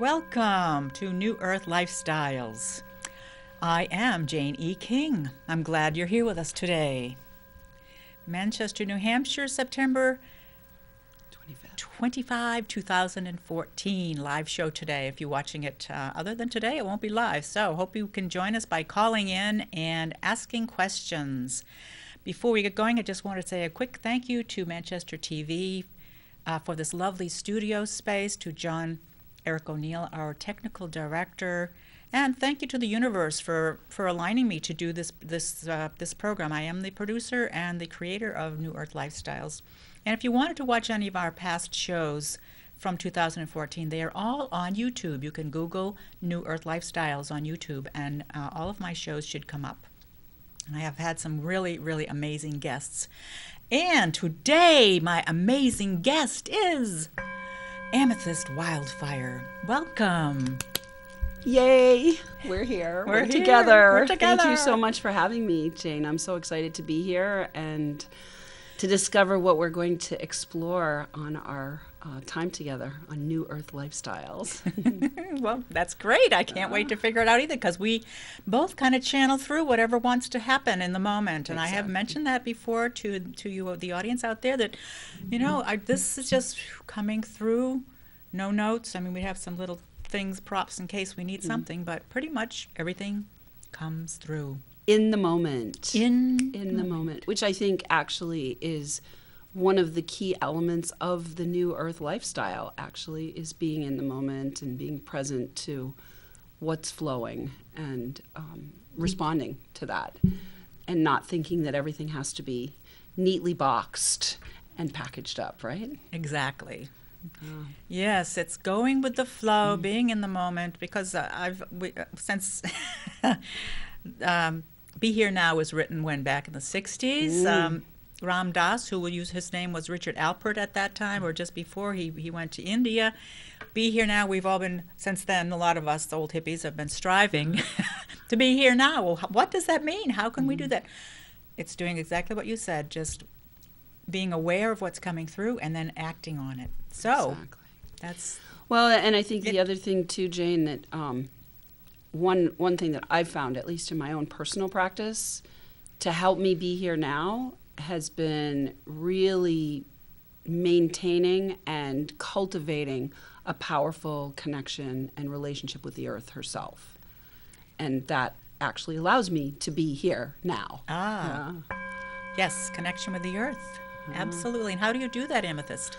Welcome to New Earth Lifestyles. I am JaneE King. I'm glad you're here with us today. Manchester, New Hampshire, September 25, 2014. Live show today. If you're watching it other than today, it won't be live. So hope you can join us by calling in and asking questions. Before we get going, I just want to say a quick thank you to Manchester TV for this lovely studio space, to John Eric O'Neill, our technical director, and thank you to the universe for aligning me to do this program. I am the producer and the creator of New Earth Lifestyles. And if you wanted to watch any of our past shows from 2014, they are all on YouTube. You can Google New Earth Lifestyles on YouTube, and all of my shows should come up. And I have had some really, really amazing guests. And today, my amazing guest is Amethyst Wyldfyre. Welcome. Yay! We're here. We're together. We're together. Thank you so much for having me, Jane. I'm so excited to be here and to discover what we're going to explore on our time together on New Earth Lifestyles. Well, that's great. I can't wait to figure it out either, because we both kind of channel through whatever wants to happen in the moment. And Exactly. I have mentioned that before to you, the audience out there, that, this is just coming through, no notes. I mean, we have some little things, props in case we need something, but pretty much everything comes through. In the moment. In the moment, which I think actually is one of the key elements of the New Earth lifestyle, actually, is being in the moment and being present to what's flowing and responding to that, and not thinking that everything has to be neatly boxed and packaged up, right? Exactly. Yes, it's going with the flow, being in the moment, because since Be Here Now was written when, back in the 60s. Ram Dass, who will use his name, was Richard Alpert at that time, or just before he went to India. Be Here Now, we've all been, since then, a lot of us, the old hippies, have been striving to be here now. Well, what does that mean? How can we do that? It's doing exactly what you said, just being aware of what's coming through and then acting on it. So Exactly. that's... Well, and I think the other thing too, Jane, that one thing that I've found, at least in my own personal practice, to help me be here now has been really maintaining and cultivating a powerful connection and relationship with the earth herself. And that actually allows me to be here now. Yes, connection with the earth. Absolutely. And how do you do that, Amethyst?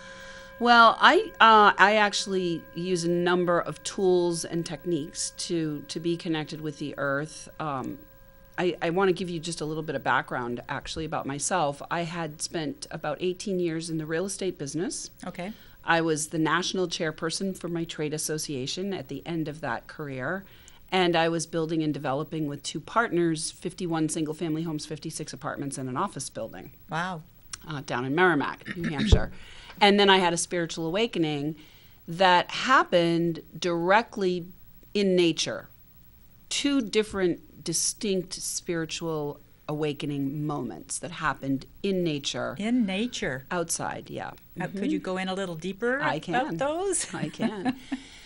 Well, I actually use a number of tools and techniques to be connected with the earth. I want to give you just a little bit of background, actually, about myself. I had spent about 18 years in the real estate business. Okay. I was the national chairperson for my trade association at the end of that career. And I was building and developing with two partners, 51 single-family homes, 56 apartments, and an office building. Wow. Down in Merrimack, New Hampshire. And then I had a spiritual awakening that happened directly in nature. Two different distinct spiritual awakening moments that happened in nature. In nature. Outside, yeah. Could you go in a little deeper about those? I can.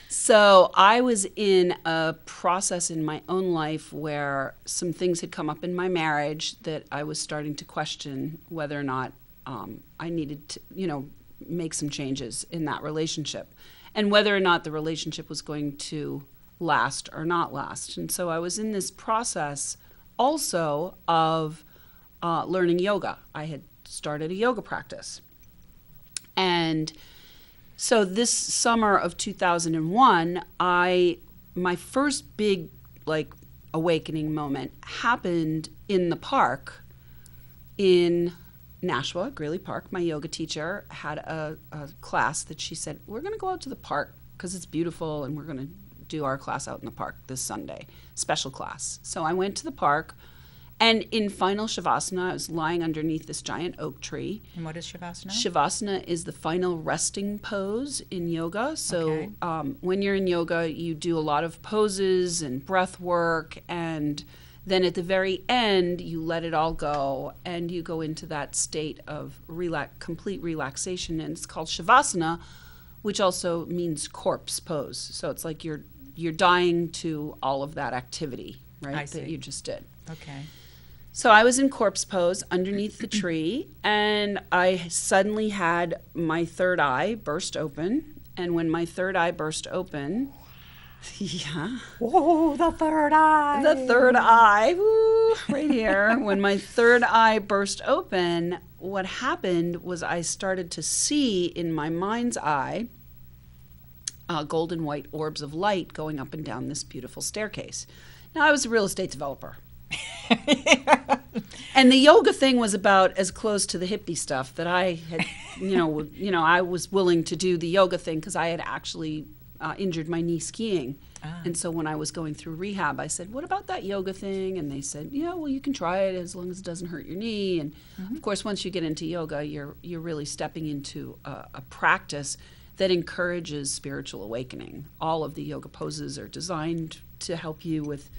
So I was in a process in my own life where some things had come up in my marriage that I was starting to question whether or not I needed to, make some changes in that relationship, and whether or not the relationship was going to last or not last. And so I was in this process also of learning yoga. I had started a yoga practice. And so this summer of 2001, my first big awakening moment happened in the park in Nashua, Greeley Park. My yoga teacher had a class that she said, we're going to go out to the park because it's beautiful and we're going to do our class out in the park this Sunday, special class. So I went to the park, and in final Shavasana, I was lying underneath this giant oak tree. And what is Shavasana? Shavasana is the final resting pose in yoga. So when you're in yoga, you do a lot of poses and breath work, and then at the very end, you let it all go, and you go into that state of complete relaxation, and it's called Shavasana, which also means corpse pose. So it's like you're dying to all of that activity, right? I see. That you just did. Okay. So I was in corpse pose underneath the tree, and I suddenly had my third eye burst open. And when my third eye burst open, yeah. Whoa, the third eye. The third eye, woo, right here. When my third eye burst open, what happened was I started to see in my mind's eye golden white orbs of light going up and down this beautiful staircase. Now, I was a real estate developer. And the yoga thing was about as close to the hippie stuff that I had, I was willing to do the yoga thing because I had actually injured my knee skiing. And so when I was going through rehab, I said, what about that yoga thing? And they said, yeah, well, you can try it as long as it doesn't hurt your knee. And of course, once you get into yoga, you're really stepping into a practice that encourages spiritual awakening. All of the yoga poses are designed to help you with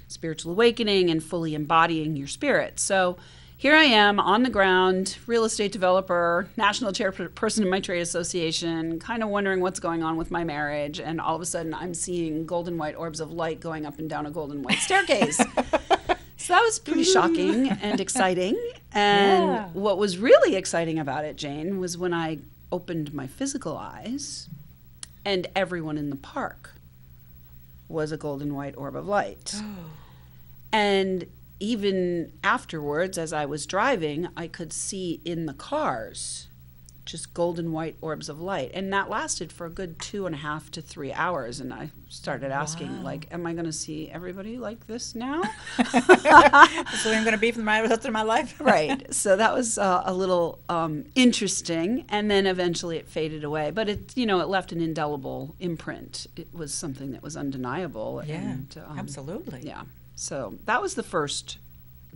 spiritual awakening and fully embodying your spirit. So here I am on the ground, real estate developer, national chairperson in my trade association, kind of wondering what's going on with my marriage. And all of a sudden I'm seeing golden white orbs of light going up and down a golden white staircase. So that was pretty shocking and exciting. And what was really exciting about it, Jane, was when I opened my physical eyes and everyone in the park was a golden white orb of light. And even afterwards, as I was driving, I could see in the cars just golden white orbs of light. And that lasted for a good 2.5 to 3 hours. And I started asking, am I going to see everybody like this now? So I'm going to be for the rest of my life? Right. So that was a little interesting. And then eventually it faded away. But it left an indelible imprint. It was something that was undeniable. Yeah, and, absolutely. Yeah. So that was the first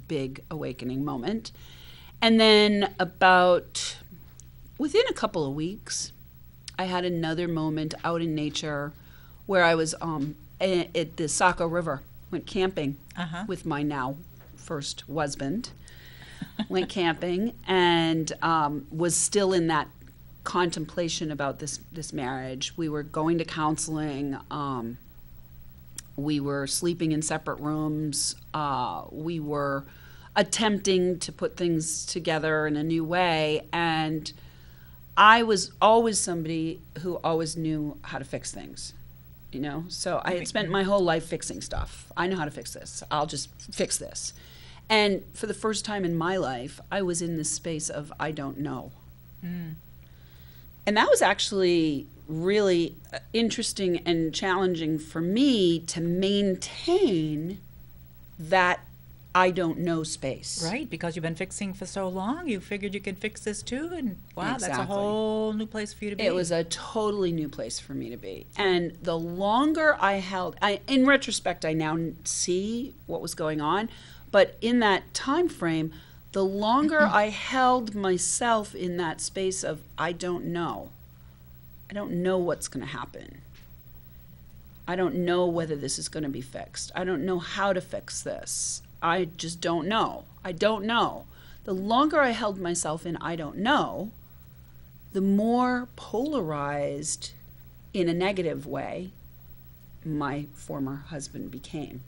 big awakening moment. And then within a couple of weeks, I had another moment out in nature where I was at the Saco River, went camping with my now first husband, went camping and was still in that contemplation about this marriage. We were going to counseling. We were sleeping in separate rooms. We were attempting to put things together in a new way. And I was always somebody who always knew how to fix things, So I had spent my whole life fixing stuff. I know how to fix this. I'll just fix this. And for the first time in my life, I was in this space of I don't know. And that was actually really interesting and challenging for me to maintain that I don't know space. Right, because you've been fixing for so long, you figured you could fix this too, and wow, Exactly. That's a whole new place for you to be. It was a totally new place for me to be. And the longer in retrospect, I now see what was going on, but in that time frame, the longer I held myself in that space of I don't know what's going to happen. I don't know whether this is going to be fixed. I don't know how to fix this. I just don't know. I don't know. The longer I held myself in I don't know, the more polarized, in a negative way, my former husband became.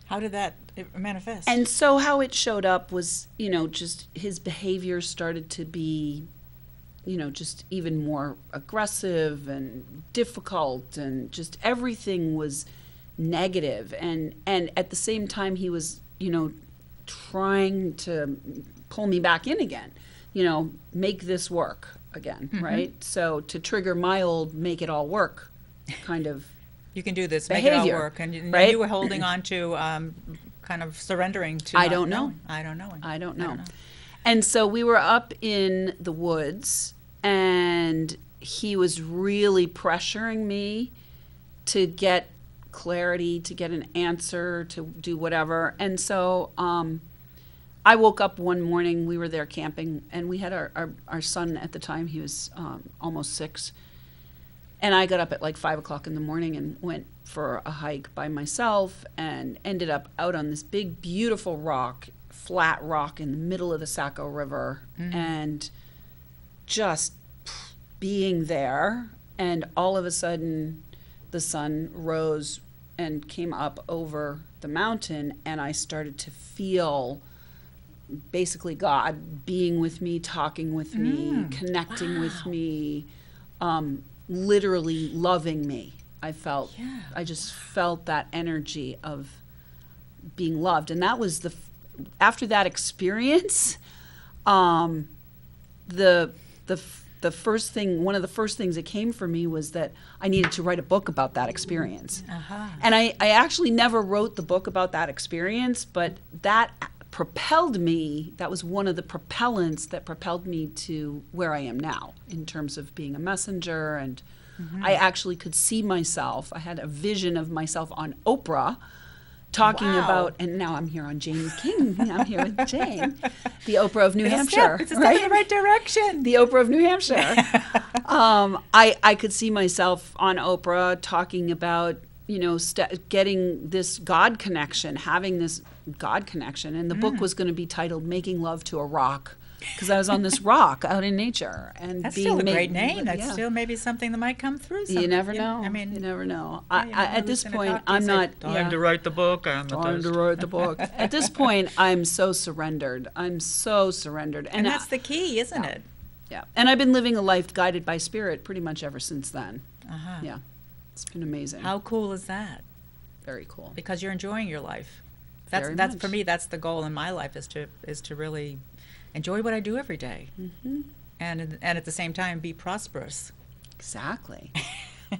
How did that manifest? And so how it showed up was, just his behavior started to be, just even more aggressive and difficult, and just everything was negative. And at the same time, he was, trying to pull me back in again, make this work again, right? So to trigger my old make it all work kind of you can do this, behavior, make it all work. And right? you were holding on to kind of surrendering to I don't know. I don't know. I don't know. And so we were up in the woods, and he was really pressuring me to get clarity, to get an answer, to do whatever. And so I woke up one morning, we were there camping, and we had our son at the time, he was almost 6. And I got up at like 5 o'clock in the morning and went for a hike by myself and ended up out on this big, beautiful flat rock in the middle of the Saco River, and just being there, and all of a sudden the sun rose and came up over the mountain, and I started to feel basically God being with me, talking with me, connecting with me, literally loving me. I just felt that energy of being loved. And that was after that experience, the first thing, one of the first things that came for me was that I needed to write a book about that experience. And I actually never wrote the book about that experience, but that propelled me. That was one of the propellants that propelled me to where I am now in terms of being a messenger. And I actually could see myself. I had a vision of myself on Oprah talking about, and now I'm here on JaneE King. I'm here with Jane, the Oprah of New Hampshire. It's a step in the right direction. The Oprah of New Hampshire. I could see myself on Oprah talking about, getting this God connection, having this God connection. And the book was going to be titled Making Love to a Rock, because I was on this rock out in nature. And that's still a great name. That's still maybe something that might come through. You never know. You never know. At this point, I'm not... Time to write the book. Time to write the book. At this point, I'm so surrendered. And that's the key, isn't it? Yeah. And I've been living a life guided by spirit pretty much ever since then. Yeah. It's been amazing. How cool is that? Very cool. Because you're enjoying your life. Very That's much. For me, that's the goal in my life, is to really enjoy what I do every day. And at the same time be prosperous. Exactly.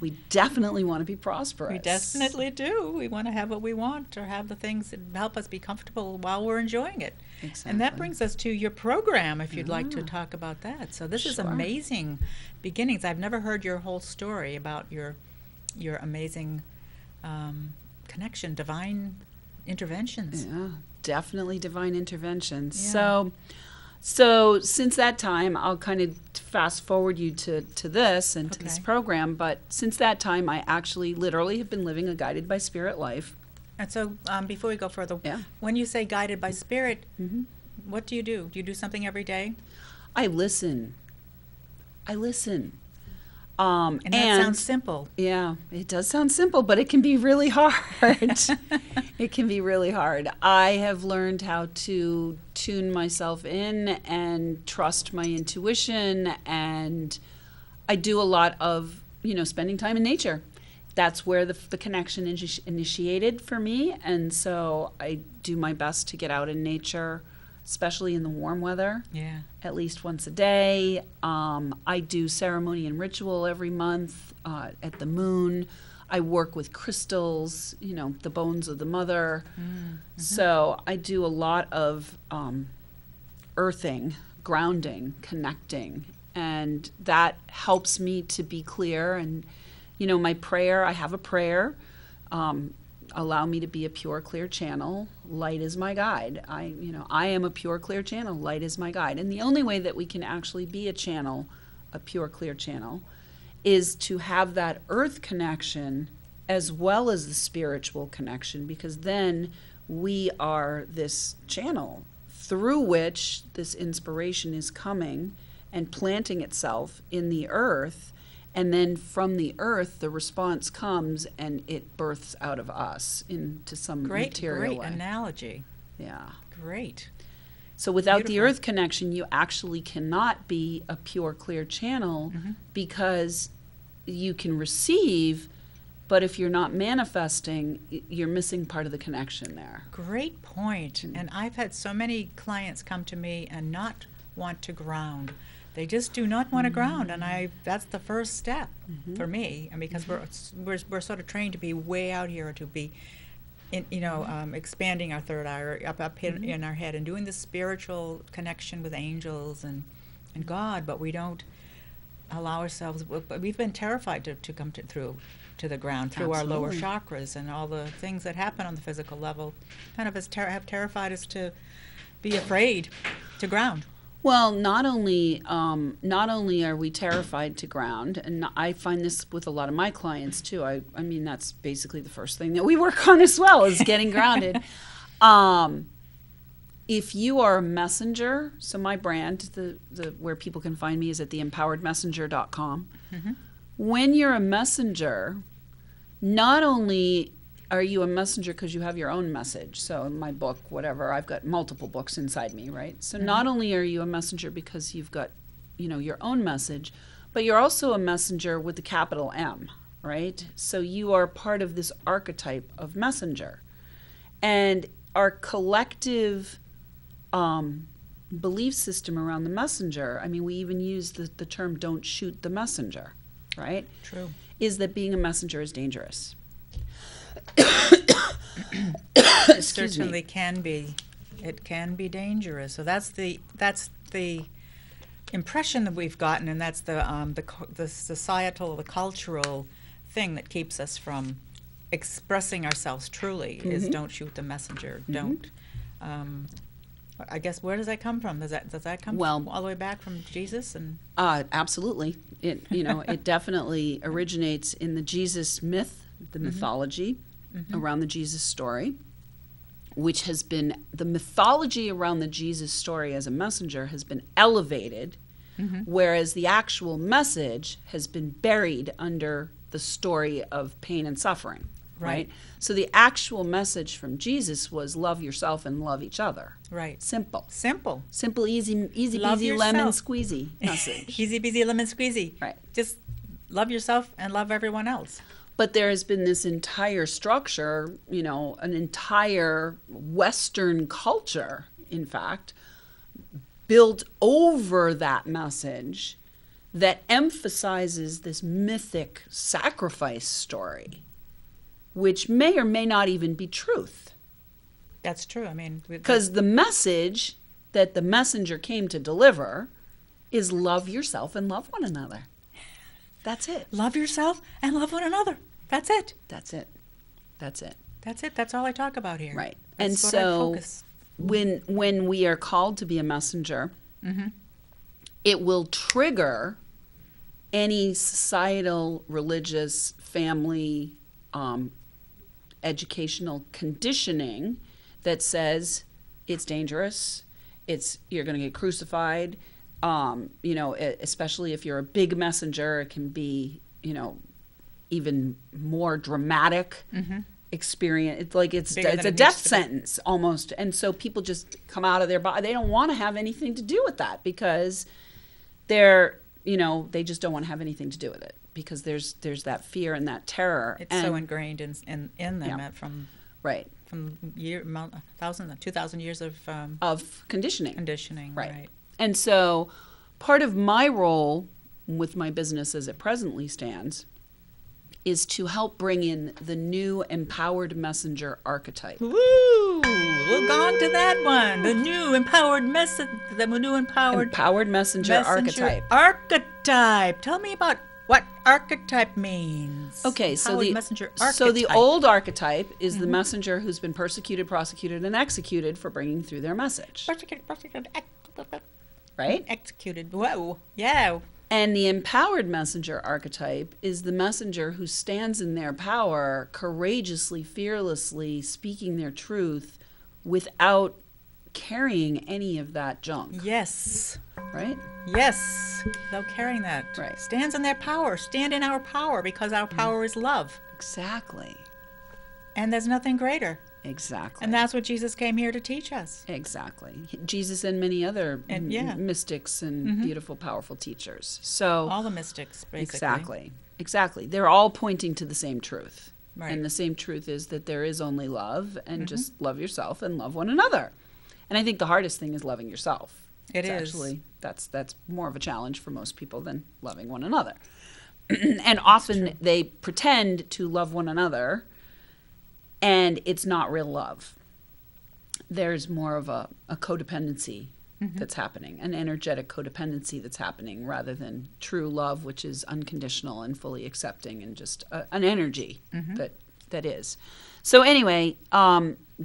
We definitely want to be prosperous. We definitely do. We want to have what we want, or have the things that help us be comfortable while we're enjoying it. Exactly. And that brings us to your program, if you'd like to talk about that. So this is amazing beginnings. I've never heard your whole story about your amazing connection, divine interventions. Yeah, definitely divine interventions. Yeah. So since that time, I'll kind of fast forward you to this and to this program, but since that time, I actually literally have been living a guided by spirit life. And so before we go further, when you say guided by spirit, what do? Do you do something every day? I listen. And that sounds simple. Yeah, it does sound simple, but it can be really hard. It can be really hard. I have learned how to tune myself in and trust my intuition, and I do a lot of, spending time in nature. That's where the connection initiated for me, and so I do my best to get out in nature, especially in the warm weather. Yeah. At least once a day. I do ceremony and ritual every month at the moon. I work with crystals, the bones of the mother. So I do a lot of earthing, grounding, connecting, and that helps me to be clear. And, my prayer, I have a prayer. Allow me to be a pure, clear channel. Light is my guide. I am a pure, clear channel. Light is my guide. And the only way that we can actually be a channel, a pure, clear channel, is to have that earth connection as well as the spiritual connection, because then we are this channel through which this inspiration is coming and planting itself in the earth. And then from the earth, the response comes and it births out of us into some material way. Great analogy. Yeah. Great. So without the earth connection, you actually cannot be a pure, clear channel, because you can receive, but if you're not manifesting, you're missing part of the connection there. Great point. And I've had so many clients come to me and not want to ground. They just do not want to ground, and that's the first step for me. And because we're sort of trained to be way out here, to be, expanding our third eye, or up in our head, and doing the spiritual connection with angels and God, but we don't allow ourselves. We've been terrified to come through to the ground through our lower chakras, and all the things that happen on the physical level kind of have terrified us to be afraid to ground. Well, not only are we terrified to ground, and I find this with a lot of my clients too. I mean, that's basically the first thing that we work on as well, is getting grounded. if you are a messenger, so my brand, the where people can find me is at theempoweredmessenger.com. When you're a messenger, not only are you a messenger because you have your own message. So in my book, whatever, I've got multiple books inside me, right? So not only are you a messenger because you've got, your own message, but you're also a messenger with the capital M, right? So you are part of this archetype of messenger. And our collective belief system around the messenger, I mean, we even use the term don't shoot the messenger, right? True. Is that being a messenger is dangerous. It certainly can be. It can be dangerous. So that's the impression that we've gotten, and that's the societal, the cultural thing that keeps us from expressing ourselves truly. Is don't shoot the messenger. Don't. I guess where does that come from? Does that come from all the way back from Jesus? And absolutely. It definitely originates in the Jesus myth, the mythology around the Jesus story, which has been, the mythology around the Jesus story as a messenger has been elevated, whereas the actual message has been buried under the story of pain and suffering. Right. So the actual message from Jesus was love yourself and love each other. Right. Simple, easy Love peasy, yourself. lemon squeezy message. Easy peasy lemon squeezy. Right. Just love yourself and love everyone else. But there has been this entire structure, an entire Western culture, in fact, built over that message that emphasizes this mythic sacrifice story, which may or may not even be truth. That's true. I mean, because the message that the messenger came to deliver is love yourself and love one another. That's it. Love yourself and love one another. That's it. That's it. That's it. That's it. That's all I talk about here. Right. That's and what so I focus. when we are called to be a messenger, it will trigger any societal, religious, family, educational conditioning that says it's dangerous, you're going to get crucified. Especially if you're a big messenger, it can be, even more dramatic experience. It's like it's a death sentence almost. And so people just come out of their body. They don't want to have anything to do with that because they just don't want to have anything to do with it because there's that fear and that terror. It's so ingrained in them from right. From 2,000 years of conditioning. Right. And so part of my role with my business as it presently stands is to help bring in the new empowered messenger archetype. Woo! We'll go on to that one. The new empowered messenger archetype. Archetype. Tell me about what archetype means. Okay, so the the old archetype is the messenger who's been persecuted, prosecuted, and executed for bringing through their message. Right? Executed. Whoa. Yeah. And the empowered messenger archetype is the messenger who stands in their power, courageously, fearlessly speaking their truth without carrying any of that junk. Yes. Right? Yes. Without carrying that. Right. Stands in their power. Stand in our power because our power is love. Exactly. And there's nothing greater. Exactly. And that's what Jesus came here to teach us. Exactly. Jesus and many other mystics and beautiful, powerful teachers. So all the mystics, basically. Exactly. They're all pointing to the same truth. Right. And the same truth is that there is only love and just love yourself and love one another. And I think the hardest thing is loving yourself. It is. Actually, that's more of a challenge for most people than loving one another. And often they pretend to love one another, and it's not real love. There's more of a codependency that's happening, an energetic codependency that's happening rather than true love, which is unconditional and fully accepting and just an energy that is. So anyway,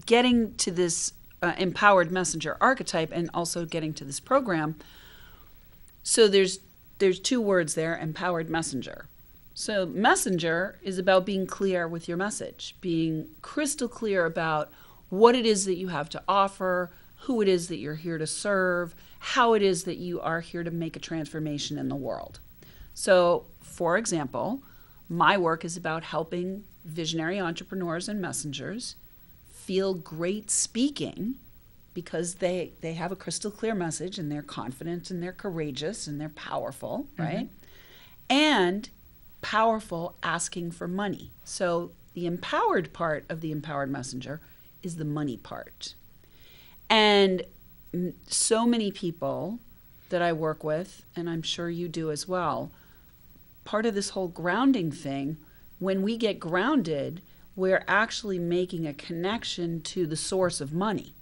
getting to this empowered messenger archetype and also getting to this program, so there's two words there, empowered messenger. So messenger is about being clear with your message, being crystal clear about what it is that you have to offer, who it is that you're here to serve, how it is that you are here to make a transformation in the world. So, for example, my work is about helping visionary entrepreneurs and messengers feel great speaking because they have a crystal clear message and they're confident and they're courageous and they're powerful, right? And powerful asking for money. So the empowered part of the empowered messenger is the money part. And so many people that I work with, and I'm sure you do as well, part of this whole grounding thing, when we get grounded, we're actually making a connection to the source of money,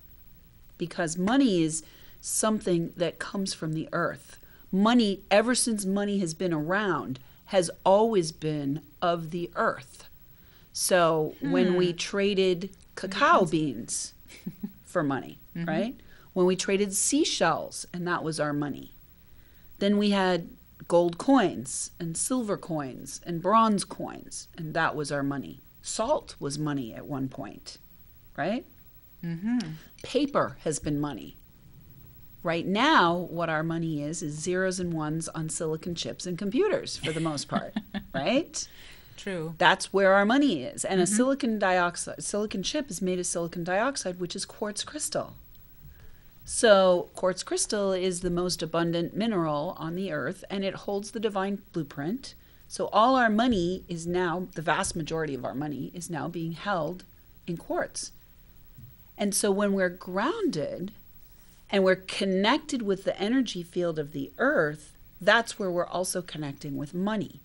because money is something that comes from the earth. Money, ever since money has been around, has always been of the earth. So when we traded cacao beans for money, right? When we traded seashells, and that was our money. Then we had gold coins and silver coins and bronze coins, and that was our money. Salt was money at one point, right? Paper has been money. Right now, what our money is zeros and ones on silicon chips and computers for the most part, right? True. That's where our money is. And a silicon chip is made of silicon dioxide, which is quartz crystal. So quartz crystal is the most abundant mineral on the earth, and it holds the divine blueprint. So all our money is now, the vast majority of our money is now being held in quartz. And so when we're grounded and we're connected with the energy field of the earth, that's where we're also connecting with money.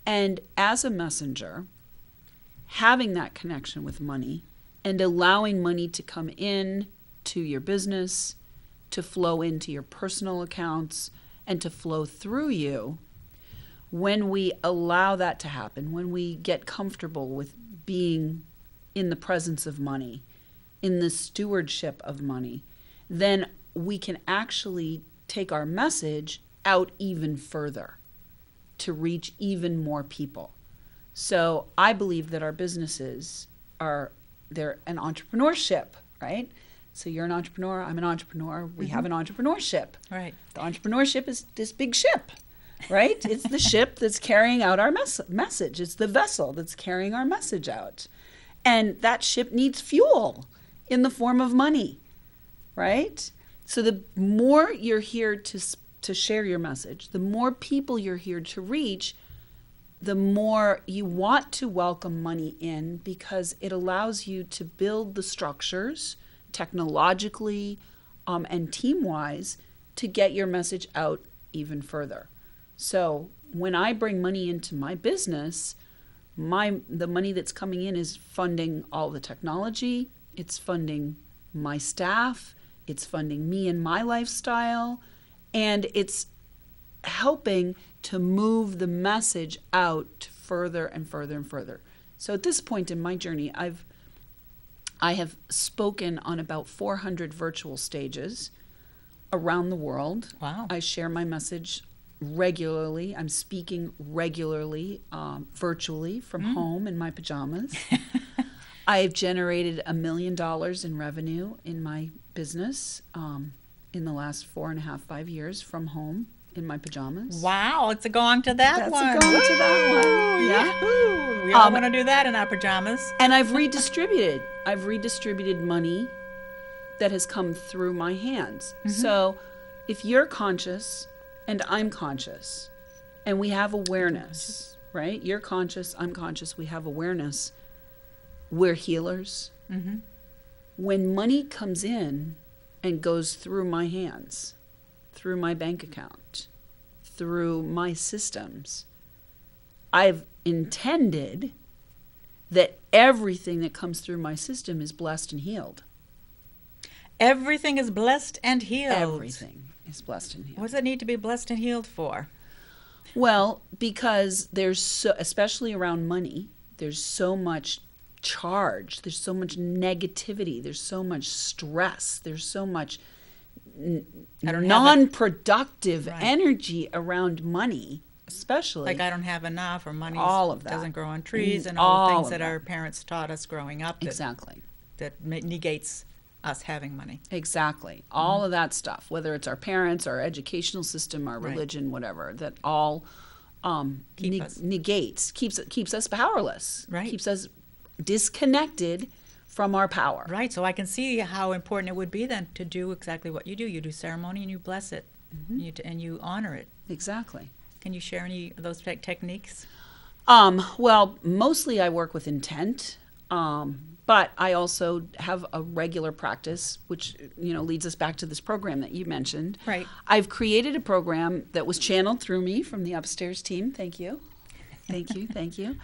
And as a messenger, having that connection with money and allowing money to come in to your business, to flow into your personal accounts, and to flow through you, when we allow that to happen, when we get comfortable with being in the presence of money, in the stewardship of money, then we can actually take our message out even further to reach even more people. So I believe that our businesses they're an entrepreneurship, right? So you're an entrepreneur, I'm an entrepreneur, we have an entrepreneurship. Right. The entrepreneurship is this big ship, right? It's the ship that's carrying out our message. It's the vessel that's carrying our message out. And that ship needs fuel in the form of money, right? So the more you're here to share your message, the more people you're here to reach, the more you want to welcome money in, because it allows you to build the structures technologically and team-wise to get your message out even further. So when I bring money into my business, the money that's coming in is funding all the technology, it's funding my staff, it's funding me and my lifestyle, and it's helping to move the message out further and further and further. So at this point in my journey, I have spoken on about 400 virtual stages around the world. Wow. I share my message regularly. I'm speaking regularly, virtually from home in my pajamas. I've generated $1 million in revenue in my business in the last 5 years from home in my pajamas. Wow, it's a gong to that one. That's a gong to that one. Yeah. Yahoo! We all want to do that in our pajamas. And I've redistributed money that has come through my hands. So if you're conscious and I'm conscious and we have awareness, right? You're conscious, I'm conscious, we have awareness. We're healers. When money comes in and goes through my hands, through my bank account, through my systems, I've intended that everything that comes through my system is blessed and healed. Everything is blessed and healed. Everything is blessed and healed. What does it need to be blessed and healed for? Well, because especially around money, there's so much charge, there's so much negativity, there's so much stress, there's so much non-productive energy around money, especially. Like I don't have enough, or money doesn't grow on trees, and all the things that our parents taught us growing up. Exactly. That negates us having money. Exactly. All of that stuff, whether it's our parents, our educational system, our Right. religion, whatever, that all Keep us. negates, keeps us powerless, Right. keeps us disconnected from our power. Right, so I can see how important it would be then to do exactly what you do. You do ceremony and you bless it, and you honor it. Exactly. Can you share any of those techniques? Well, mostly I work with intent, but I also have a regular practice, which leads us back to this program that you mentioned. Right. I've created a program that was channeled through me from the upstairs team. Thank you, thank you.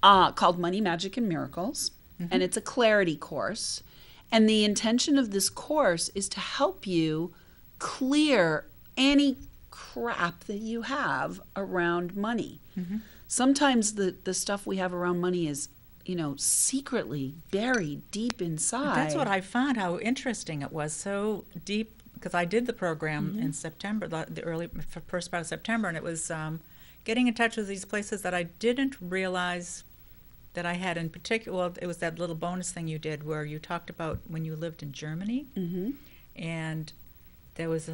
Called Money, Magic, and Miracles, and it's a clarity course. And the intention of this course is to help you clear any crap that you have around money. Sometimes the stuff we have around money is, secretly buried deep inside. That's what I found, how interesting it was, so deep, because I did the program in September, the first part of September, and it was getting in touch with these places that I didn't realize that I had in particular. Well, it was that little bonus thing you did where you talked about when you lived in Germany, and there was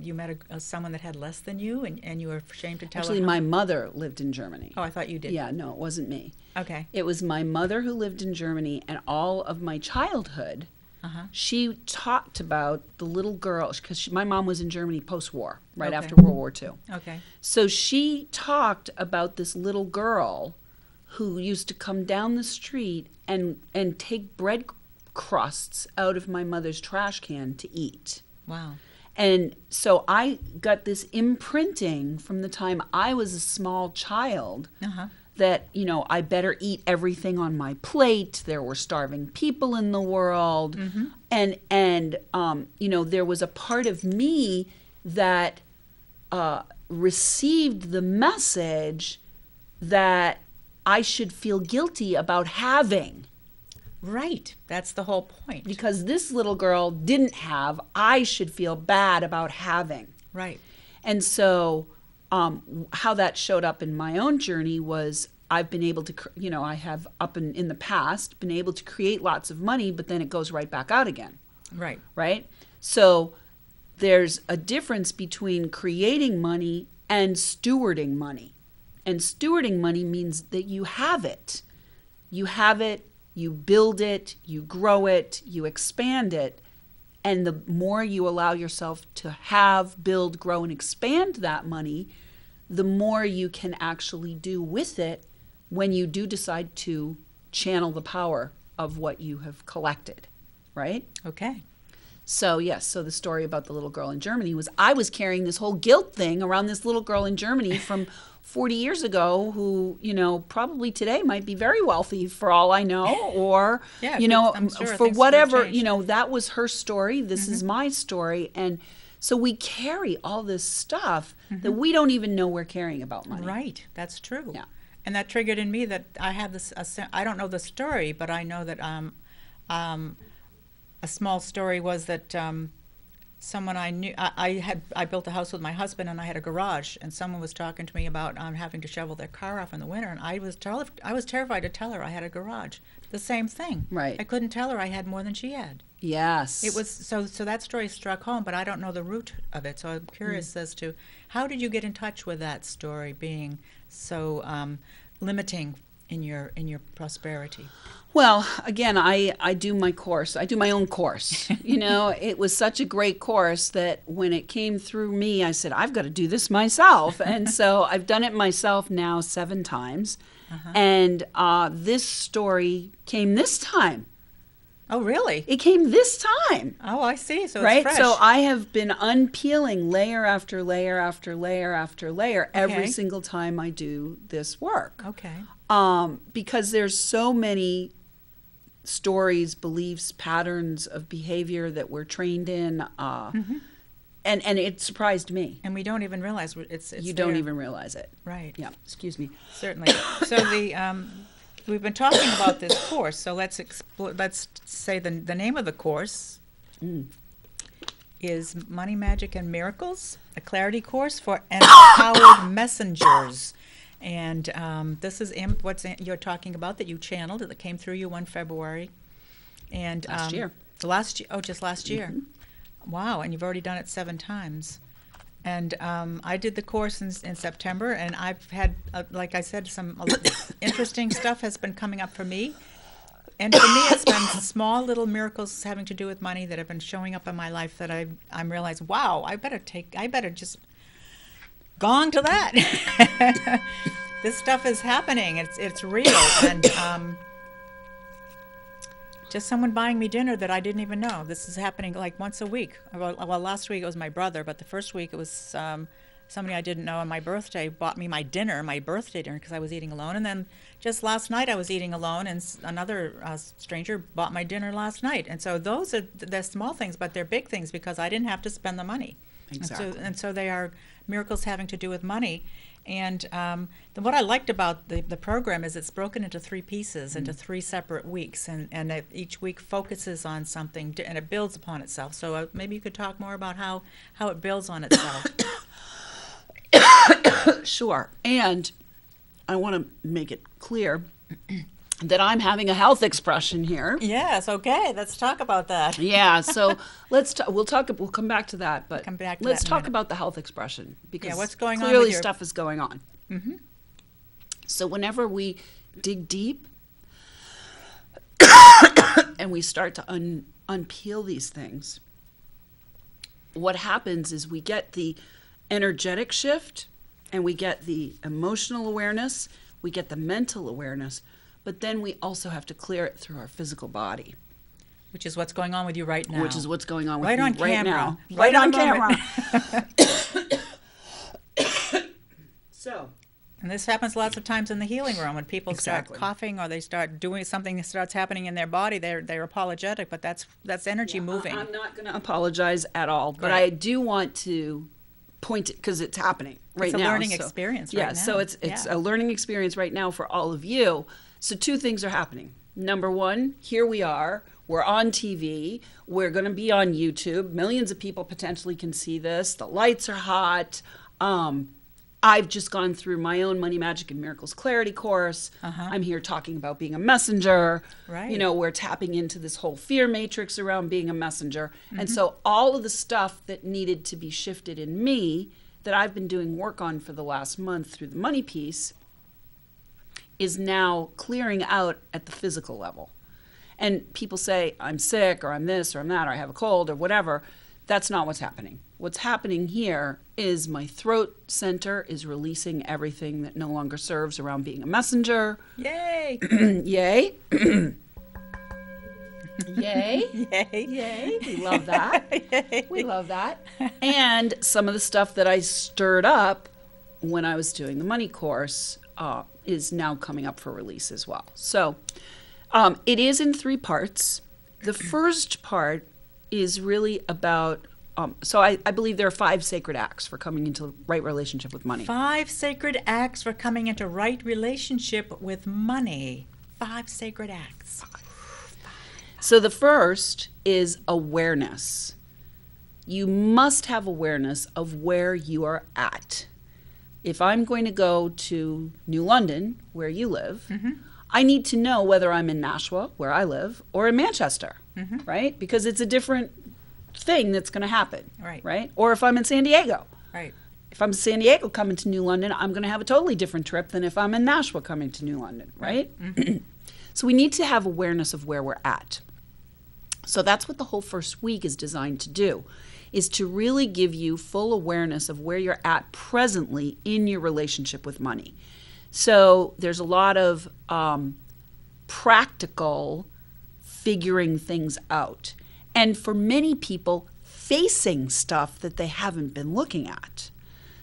you met someone that had less than you, and you were ashamed to tell Actually, her. my mother lived in Germany. Oh, I thought you did. Yeah, no, it wasn't me. Okay. It was my mother who lived in Germany, and all of my childhood, she talked about the little girl, because my mom was in Germany post-war, right Okay. after World War II. Okay. So she talked about this little girl who used to come down the street and take bread crusts out of my mother's trash can to eat. Wow. And so I got this imprinting from the time I was a small child that, I better eat everything on my plate. There were starving people in the world. And there was a part of me that received the message that I should feel guilty about having. Right. That's the whole point. Because this little girl didn't have, I should feel bad about having. Right. And so how that showed up in my own journey was I've been able to, I have up in the past been able to create lots of money, but then it goes right back out again. Right. Right? So there's a difference between creating money and stewarding money. And stewarding money means that you have it. You have it, you build it, you grow it, you expand it. And the more you allow yourself to have, build, grow, and expand that money, the more you can actually do with it when you do decide to channel the power of what you have collected, right? Okay. So, yes, so the story about the little girl in Germany was I was carrying this whole guilt thing around this little girl in Germany from 40 years ago who, probably today might be very wealthy for all I know, or, Yeah, I'm sure for things whatever, have changed. that was her story. This is my story. And so we carry all this stuff that we don't even know we're carrying about money. Right. That's true. Yeah. And that triggered in me that I have this, I don't know the story, but I know that a small story was that someone I knew, I built a house with my husband and I had a garage, and someone was talking to me about having to shovel their car off in the winter, and I was terrified to tell her I had a garage. The same thing. Right. I couldn't tell her I had more than she had. Yes. It was so that story struck home, but I don't know the root of it. So I'm curious as to how did you get in touch with that story being so limiting in your prosperity? Well, again, I do my course. I do my own course. It was such a great course that when it came through me, I said, I've got to do this myself. And so I've done it myself now 7 times. And this story came this time. Oh, really? It came this time. Oh, I see. So Right? it's fresh. So I have been unpeeling layer after layer after layer after layer every Okay. single time I do this work. Okay. Because there's so many stories, beliefs, patterns of behavior that we're trained in, and it surprised me. And we don't even realize it's You don't there. even realize it. Right. Yeah, excuse me. Certainly. So we've been talking about this course. So let's say the name of the course is Money, Magic, and Miracles, a clarity course for empowered messengers. And this is you're talking about that you channeled, that came through you one February. And Last year. Just last year. Wow, and you've already done it 7 times. And I did the course in September, and I've had, like I said, some interesting stuff has been coming up for me. And for me, it's been small little miracles having to do with money that have been showing up in my life that I'm realized, wow, I better just gong to that. This stuff is happening. It's real. And just someone buying me dinner that I didn't even know. This is happening like once a week. Well, last week it was my brother, but the first week it was somebody I didn't know on my birthday bought me my birthday dinner, because I was eating alone. And then just last night I was eating alone, and another stranger bought my dinner last night. And so they're small things, but they're big things because I didn't have to spend the money. Exactly. And so they are miracles having to do with money. And what I liked about the program is it's broken into 3 pieces, into 3 separate weeks, and each week focuses on something, and it builds upon itself. So maybe you could talk more about how it builds on itself. Sure. And I want to make it clear that I'm having a health expression here. Yes, okay. Let's talk about that. Yeah, so we'll come back to that, but let's talk about the health expression, because what's going on clearly with stuff is going on. Mm-hmm. So whenever we dig deep and we start to unpeel these things, what happens is we get the energetic shift, and we get the emotional awareness, we get the mental awareness, but then we also have to clear it through our physical body. Which is what's going on with you right now. Which is what's going on with right me on right camera. now. Right on camera. So. And this happens lots of times in the healing room when people Exactly. start coughing or they start doing something that starts happening in their body. They're apologetic, but that's energy moving. I'm not going to apologize at all, but Right. I do want to point it, because it's happening right now. It's a learning experience right now. So it's a learning experience right now for all of you. So 2 things are happening. Number 1, here we are. We're on TV. We're going to be on YouTube. Millions of people potentially can see this. The lights are hot. I've just gone through my own Money, Magic, and Miracles Clarity course. I'm here talking about being a messenger. Right. You know, we're tapping into this whole fear matrix around being a messenger. And so all of the stuff that needed to be shifted in me that I've been doing work on for the last month through the money piece is now clearing out at the physical level. And people say, I'm sick, or I'm this, or I'm that, or I have a cold, or whatever. That's not what's happening. What's happening here is my throat center is releasing everything that no longer serves around being a messenger. Yay! Yay. Yay. Yay! Yay. We love that. Yay. We love that. And some of the stuff that I stirred up when I was doing the money course is now coming up for release as well. So it is in 3 parts. The first part is really about, so I believe there are 5 sacred acts for coming into right relationship with money. 5 sacred acts for coming into right relationship with money. 5 sacred acts. So the first is awareness. You must have awareness of where you are at. If I'm going to go to New London, where you live, I need to know whether I'm in Nashua, where I live, or in Manchester, right? Because it's a different thing that's going to happen, right? Or if I'm in San Diego. Right. If I'm in San Diego coming to New London, I'm going to have a totally different trip than if I'm in Nashua coming to New London, right? So we need to have awareness of where we're at. So that's what the whole first week is designed to do, is to really give you full awareness of where you're at presently in your relationship with money. So there's a lot of practical figuring things out. And for many people, facing stuff that they haven't been looking at.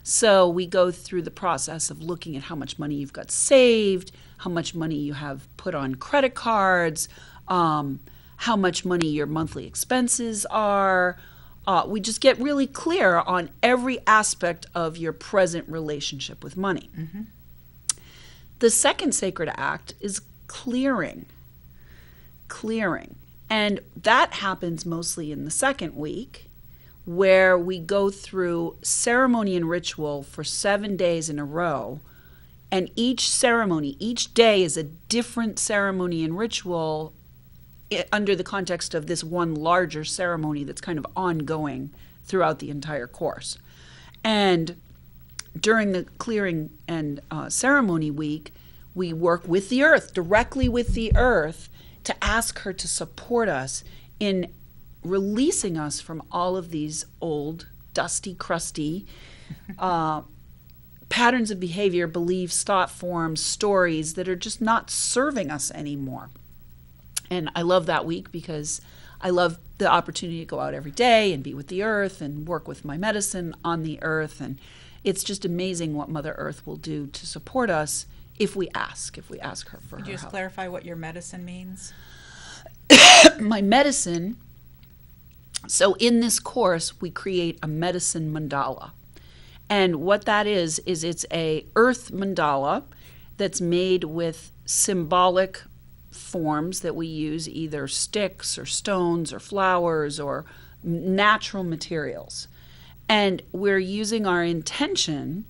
So we go through the process of looking at how much money you've got saved, how much money you have put on credit cards, how much money your monthly expenses are. We just get really clear on every aspect of your present relationship with money. The second sacred act is clearing. And that happens mostly in the second week, where we go through ceremony and ritual for 7 days in a row. And each ceremony, each day is a different ceremony and ritual under the context of this one larger ceremony that's kind of ongoing throughout the entire course. And during the clearing and ceremony week, we work with the earth, directly with the earth, to ask her to support us in releasing us from all of these old, dusty, crusty patterns of behavior, beliefs, thought forms, stories that are just not serving us anymore. And I love that week because I love the opportunity to go out every day and be with the earth and work with my medicine on the earth. And it's just amazing what Mother Earth will do to support us if we ask her for her help. Could you just clarify what your medicine means? My medicine, so in this course, we create a medicine mandala. And what that is it's a earth mandala that's made with symbolic forms that we use, either sticks or stones or flowers or natural materials. And we're using our intention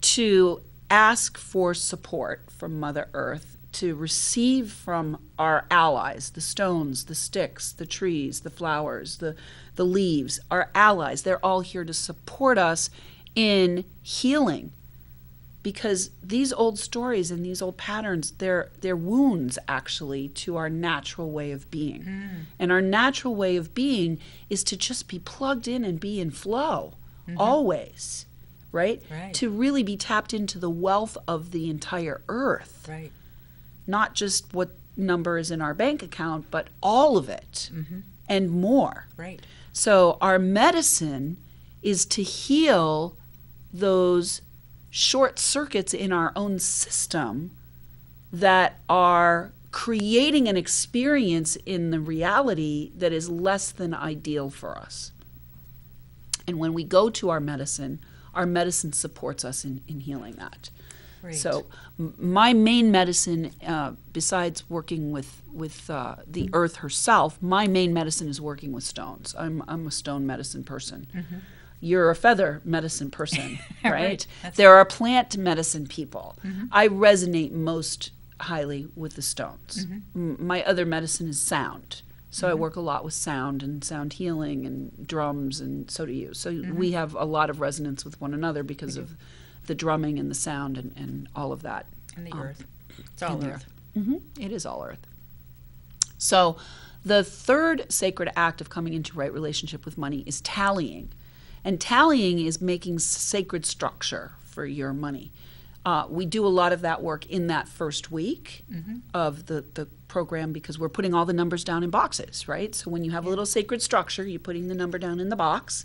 to ask for support from Mother Earth, to receive from our allies, the stones, the sticks, the trees, the flowers, the leaves, our allies. They're all here to support us in healing. Because these old stories and these old patterns, they're wounds, actually, to our natural way of being. And our natural way of being is to just be plugged in and be in flow, always, right? To really be tapped into the wealth of the entire earth. Right. Not just what number is in our bank account, but all of it and more. Right. So our medicine is to heal those short circuits in our own system that are creating an experience in the reality that is less than ideal for us. And when we go to our medicine supports us in healing that. Great. So my main medicine, besides working with the earth herself, my main medicine is working with stones. I'm a stone medicine person. You're a feather medicine person, right? There are plant medicine people. I resonate most highly with the stones. My other medicine is sound. So I work a lot with sound and sound healing and drums, and so do you. So we have a lot of resonance with one another because of the drumming and the sound and all of that. And the earth. It's all earth. It is all earth. So the third sacred act of coming into right relationship with money is tallying. And tallying is making sacred structure for your money. We do a lot of that work in that first week of the program because we're putting all the numbers down in boxes, right? So when you have a little sacred structure, you're putting the number down in the box.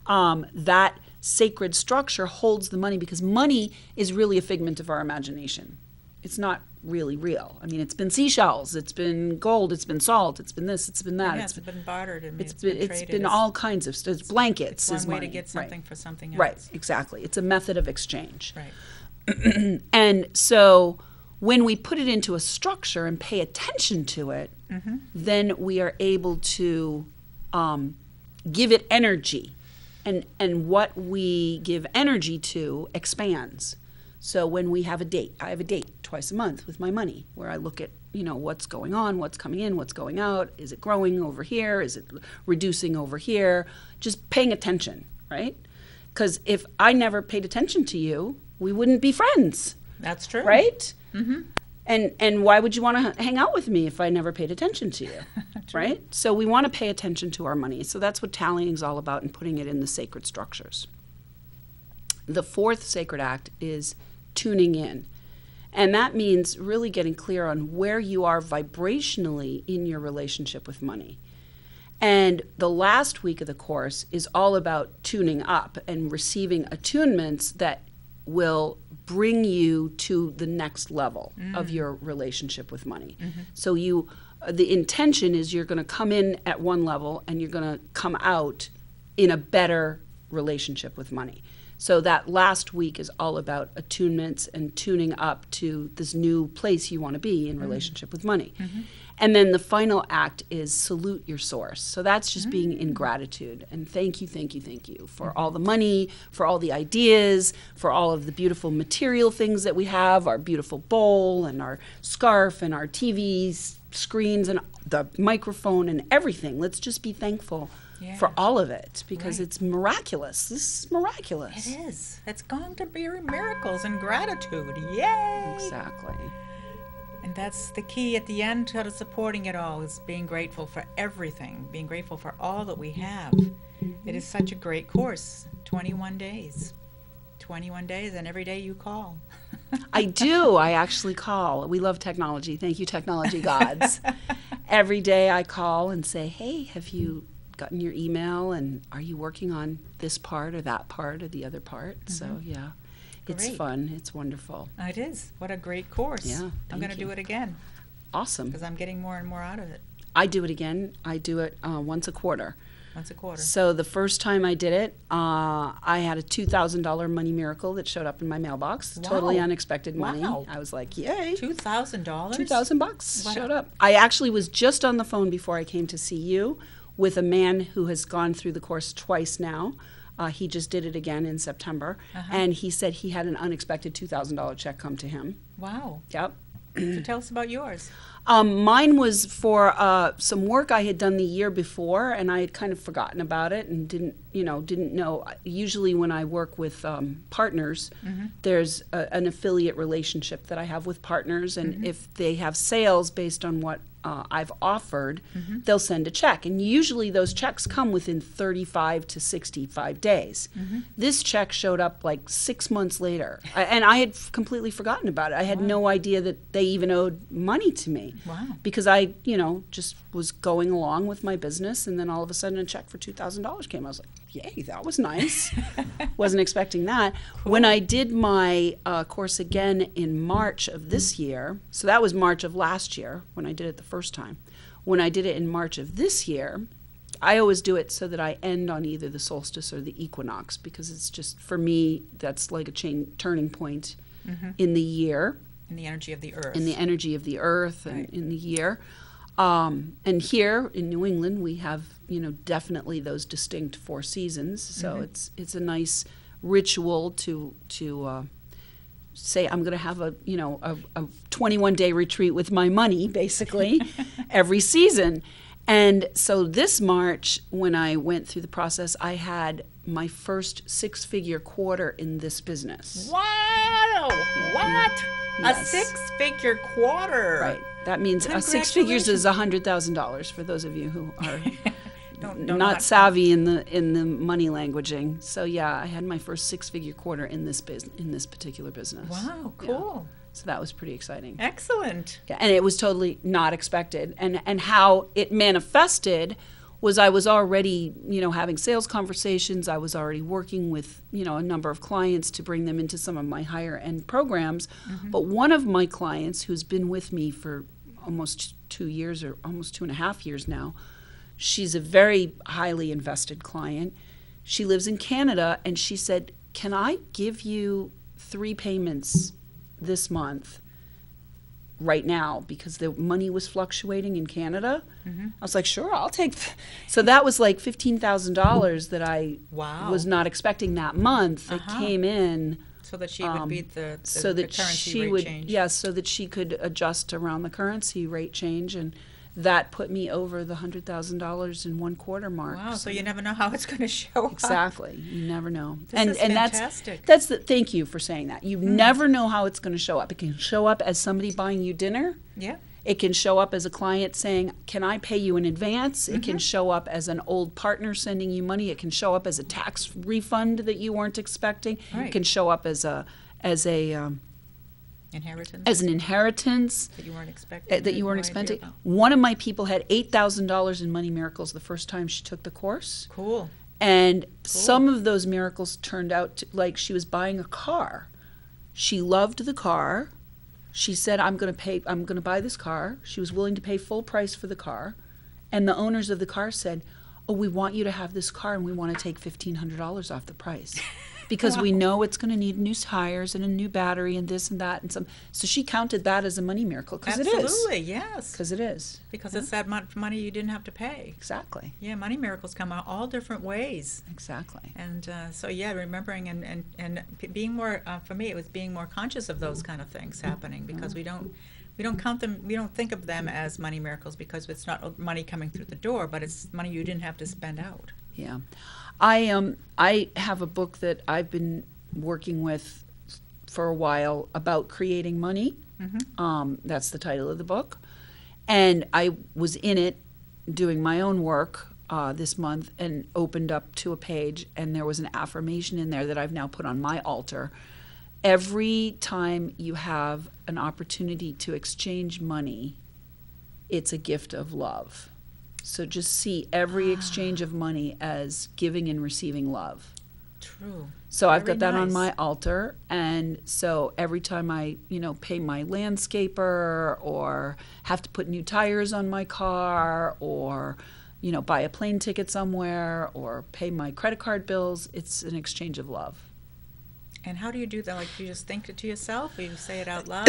That sacred structure holds the money because money is really a figment of our imagination. It's not really real. I mean, it's been seashells, it's been gold, it's been salt, it's been this, it's been that. Yeah, it's been bartered. And it's been all kinds of stuff. It's blankets. It's one way money. to get something for something else. Right, exactly. It's a method of exchange. Right. And so when we put it into a structure and pay attention to it, then we are able to give it energy. And what we give energy to expands. So when we have a date, I have a date twice a month with my money where I look at, what's going on, what's coming in, what's going out. Is it growing over here? Is it reducing over here? Just paying attention, right? Because if I never paid attention to you, we wouldn't be friends. That's true. Right? And why would you want to hang out with me if I never paid attention to you, right? So we want to pay attention to our money. So that's what tallying is all about and putting it in the sacred structures. The fourth sacred act is tuning in. And that means really getting clear on where you are vibrationally in your relationship with money. And the last week of the course is all about tuning up and receiving attunements that will bring you to the next level of your relationship with money. So the intention is you're going to come in at one level and you're going to come out in a better relationship with money. So that last week is all about attunements and tuning up to this new place you want to be in relationship with money. And then the final act is salute your source. So that's just being in gratitude and thank you for all the money, for all the ideas, for all of the beautiful material things that we have, our beautiful bowl and our scarf and our TV screens and the microphone and everything. Let's just be thankful for all of it, because it's miraculous. This is miraculous. It is. It's going to be miracles and gratitude. Yay! Exactly. And that's the key at the end to supporting it all, is being grateful for everything, being grateful for all that we have. It is such a great course. 21 days. 21 days, and every day you call. I do. I actually call. We love technology. Thank you, technology gods. Every day I call and say, hey, have you gotten your email, and are you working on this part or that part or the other part? So, yeah. It's Great. fun. It's wonderful. It is. What a great course. Yeah, I'm going to do it again Awesome. because I'm getting more and more out of it. I do it again. I do it once a quarter. Once a quarter. So the first time I did it, I had a $2,000 money miracle that showed up in my mailbox. Wow. Totally unexpected money. Wow. I was like, yay. $2,000? $2,000 Wow. showed up. I actually was just on the phone before I came to see you with a man who has gone through the course twice now. He just did it again in September. And he said he had an unexpected $2,000 check come to him. Wow. Yep. So tell us about yours. Mine was for some work I had done the year before, and I had kind of forgotten about it and didn't know. Usually when I work with partners, there's an affiliate relationship that I have with partners, and if they have sales based on what I've offered, they'll send a check. And usually those checks come within 35 to 65 days. This check showed up like 6 months later, and I had completely forgotten about it. I had no idea that they even owed money to me. Wow. Because I, just was going along with my business, and then all of a sudden a check for $2,000 came. I was like, yay, that was nice. Wasn't expecting that. Cool. When I did my course again in March of this year, so that was March of last year when I did it the first time. When I did it in March of this year, I always do it so that I end on either the solstice or the equinox, because it's just, for me, that's like a turning point in the year. In the energy of the earth. In the energy of the earth and in the year. And here in New England, we have, definitely those distinct 4 seasons. So it's a nice ritual to say I'm going to have a 21-day retreat with my money, basically, every season. And so this March, when I went through the process, I had my first 6-figure quarter in this business. Wow! What? Yes. A 6-figure quarter. Right. That means 6 figures is $100,000 for those of you who are not savvy in the money languaging. So yeah, I had my first 6-figure quarter in this particular business. Wow, cool. Yeah. So that was pretty exciting. Excellent. Yeah, and it was totally not expected. And how it manifested was I was already, having sales conversations. I was already working with, a number of clients to bring them into some of my higher end programs. But one of my clients, who's been with me for almost 2 years or almost 2.5 years now, she's a very highly invested client. She lives in Canada, and she said, can I give you 3 payments this month right now, because the money was fluctuating in Canada? I was like, sure, I'll take so that was like $15,000 that I was not expecting that month. It came in so that she would beat the so that currency she rate would change. so that she could adjust around the currency rate change, and that put me over the $100,000 in 1 quarter mark. Wow, so you never know how it's going to show up. Exactly. You never know. This is fantastic. That's thank you for saying that. You never know how it's going to show up. It can show up as somebody buying you dinner. Yeah. It can show up as a client saying, can I pay you in advance? It can show up as an old partner sending you money. It can show up as a tax refund that you weren't expecting. Right. It can show up as an inheritance that you weren't expecting. One of my people had $8,000 in money miracles the first time she took the course. Cool. And some of those miracles turned out to, like, she was buying a car. She loved the car. She said, I'm going to buy this car. She was willing to pay full price for the car. And the owners of the car said, oh, we want you to have this car, and we want to take $1,500 off the price. Because we know it's going to need new tires and a new battery and this and that and some. So she counted that as a money miracle, because it is. Absolutely, yes. Because it is. Because it's that much money you didn't have to pay. Exactly. Yeah, money miracles come out all different ways. Exactly. And so yeah, remembering and being more, for me, it was being more conscious of those kind of things happening, because we don't We don't count them, we don't think of them as money miracles because it's not money coming through the door, but it's money you didn't have to spend out. Yeah. I have a book that I've been working with for a while about creating money. That's the title of the book. And I was in it doing my own work this month and opened up to a page, and there was an affirmation in there that I've now put on my altar. Every time you have an opportunity to exchange money, it's a gift of love. So just see every exchange of money as giving and receiving love. True. So I've Very got that on nice. my altar, and so every time I, pay my landscaper or have to put new tires on my car or, buy a plane ticket somewhere or pay my credit card bills, it's an exchange of love. And how do you do that? Like, do you just think it to yourself, or you say it out loud?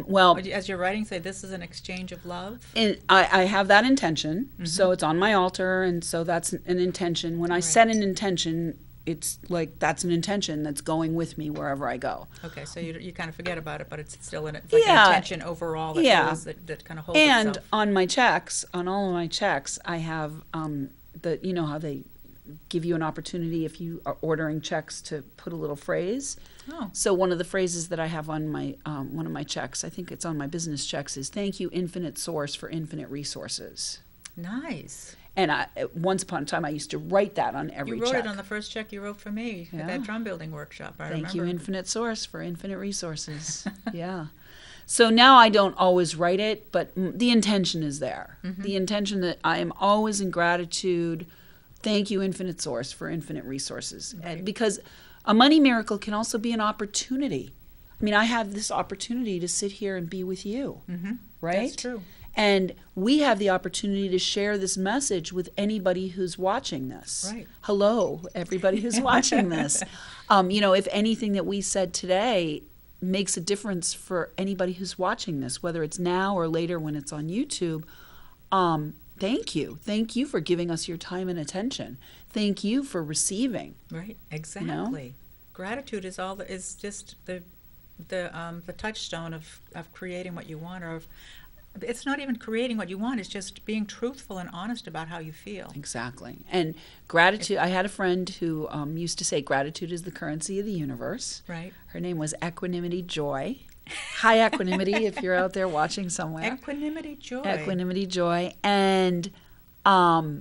Well, Or as you're writing, say, this is an exchange of love? and I have that intention, so it's on my altar, and so that's an intention. When I set an intention, it's like that's an intention that's going with me wherever I go. Okay, so you kind of forget about it, but it's still in it. It's like an intention overall that goes, that kind of holds And itself. on my checks, on all of my checks, I have how they give you an opportunity if you are ordering checks to put a little phrase. Oh. So one of the phrases that I have on my one of my checks, I think it's on my business checks, is "Thank you, infinite source, for infinite resources." Nice. And once upon a time, I used to write that on every You wrote check. it on the first check you wrote for me at that drum building workshop. I Thank you, remember. infinite source, for infinite resources. Yeah. So now I don't always write it, but the intention is there. The intention that I am always in gratitude. Thank you, infinite source, for infinite resources. Right. Because a money miracle can also be an opportunity. I mean, I have this opportunity to sit here and be with you, right? That's true. And we have the opportunity to share this message with anybody who's watching this. Right. Hello, everybody who's watching this. If anything that we said today makes a difference for anybody who's watching this, whether it's now or later when it's on YouTube, thank you. Thank you for giving us your time and attention. Thank you for receiving. Right. Exactly. Gratitude is just the touchstone of creating what you want, or it's not even creating what you want. It's just being truthful and honest about how you feel. Exactly. And gratitude, I had a friend who used to say gratitude is the currency of the universe. Right. Her name was Equanimity Joy. Hi, Equanimity, if you're out there watching somewhere. Equanimity joy. Equanimity Joy. And I